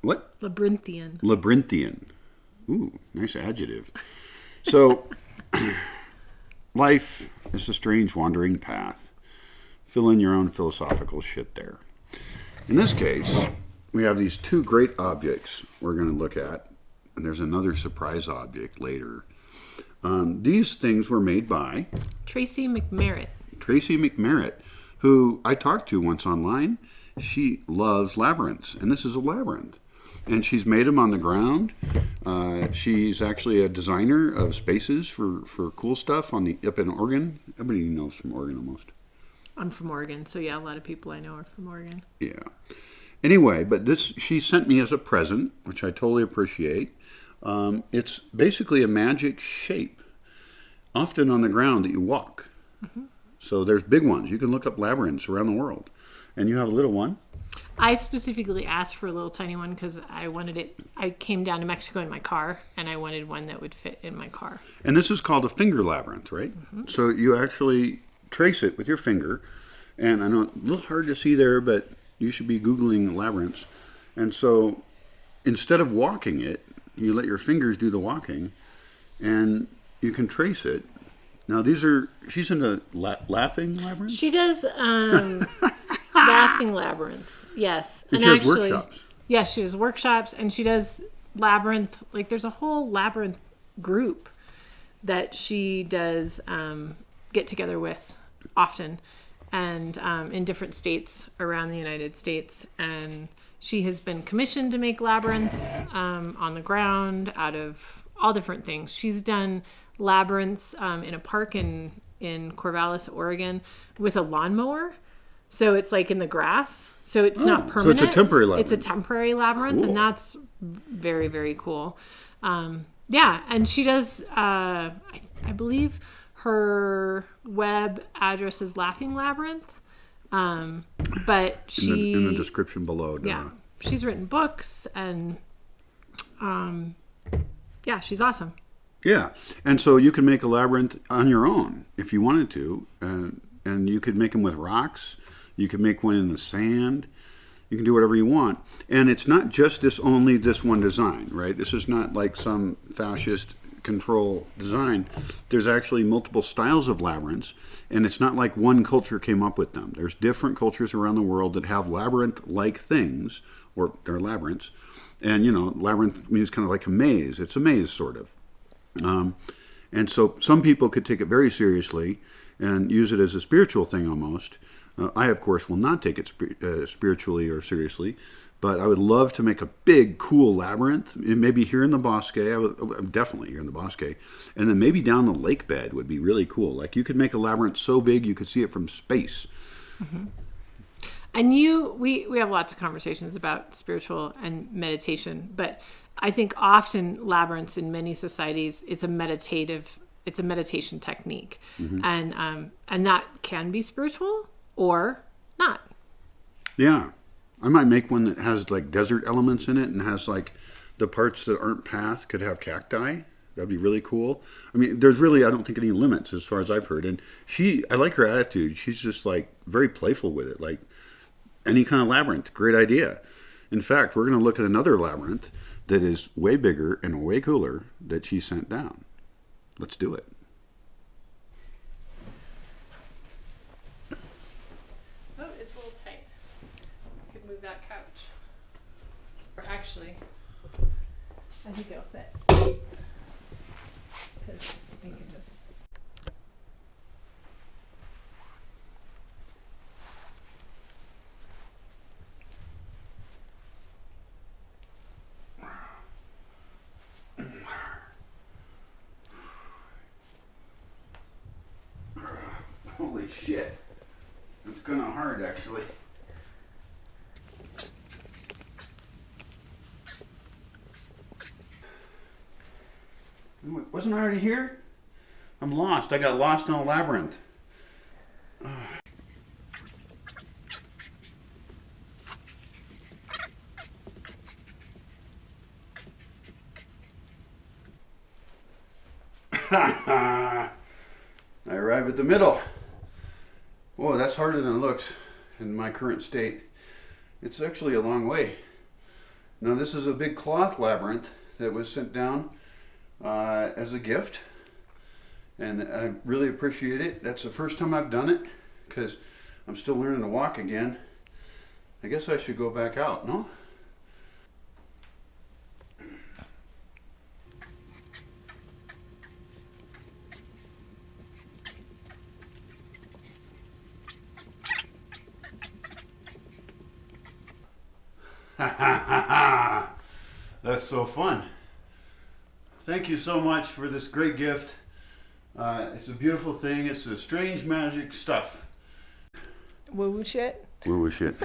What? Labyrinthian. Labyrinthian. Ooh, nice adjective. So, life is a strange wandering path. Fill in your own philosophical shit there. In this case, we have these two great objects we're going to look at, and there's another surprise object later. These things were made by Traci McMerritt. Traci McMerritt, who I talked to once online. She loves labyrinths, and this is a labyrinth. And she's made them on the ground. She's actually a designer of spaces for cool stuff up in Oregon. Everybody knows from Oregon almost. I'm from Oregon, so yeah, a lot of people I know are from Oregon. Yeah. Anyway, but this she sent me as a present, which I totally appreciate. It's basically a magic shape, often on the ground that you walk. Mm-hmm. So there's big ones. You can look up labyrinths around the world. And you have a little one. I specifically asked for a little tiny one because I wanted it. I came down to Mexico in my car, and I wanted one that would fit in my car. And this is called a finger labyrinth, right? Mm-hmm. So you actually trace it with your finger. And I know it's a little hard to see there, but you should be Googling labyrinths. And so instead of walking it, you let your fingers do the walking, and you can trace it. Now, she's into laughing labyrinths? She does laughing labyrinths, yes. And she has workshops. Yes, she does workshops, and she does labyrinth. Like, there's a whole labyrinth group that she does get together with often, and in different states around the United States. And she has been commissioned to make labyrinths on the ground out of all different things. She's done labyrinths in a park in Corvallis, Oregon, with a lawnmower. So it's like in the grass. So it's not permanent. So it's a temporary labyrinth. It's a temporary labyrinth, cool. And that's very, very cool. Yeah, and she does, I believe her web address is Laughing Labyrinth. But she... In the description below. Yeah. She's written books, and yeah, she's awesome. Yeah, and so you can make a labyrinth on your own if you wanted to, and you could make them with rocks. You could make one in the sand. You can do whatever you want, and it's not just this one design, right? This is not like some fascist control design. There's actually multiple styles of labyrinths, and it's not like one culture came up with them. There's different cultures around the world that have labyrinth-like things, or they're labyrinths, and labyrinth means kind of like a maze. It's a maze, sort of. And so some people could take it very seriously and use it as a spiritual thing almost. I, of course, will not take it spiritually or seriously, but I would love to make a big, cool labyrinth, maybe here in the Bosque. I'm definitely here in the Bosque. And then maybe down the lake bed would be really cool. Like you could make a labyrinth so big you could see it from space. Mm-hmm. And we have lots of conversations about spiritual and meditation, but I think often labyrinths in many societies, it's a meditation technique. Mm-hmm. And that can be spiritual or not. Yeah. I might make one that has like desert elements in it and has like the parts that aren't path could have cacti. That'd be really cool. I mean, there's really, I don't think, any limits as far as I've heard. And I like her attitude. She's just like very playful with it. Like any kind of labyrinth, great idea. In fact, we're going to look at another labyrinth that is way bigger and way cooler that she sent down. Let's do it. Oh, it's a little tight. I could move that couch. Or actually, I think it'll fit. Because I can just... Holy shit. It's kind of hard, actually. Wasn't I already here? I'm lost. I got lost in a labyrinth. I arrive at the middle. Whoa, that's harder than it looks in my current state. It's actually a long way. Now this is a big cloth labyrinth that was sent down as a gift, and I really appreciate it. That's the first time I've done it because I'm still learning to walk again. I guess I should go back out, no? Ha ha ha ha! That's so fun. Thank you so much for this great gift. It's a beautiful thing. It's a strange magic stuff. Woo woo shit. Woo woo shit.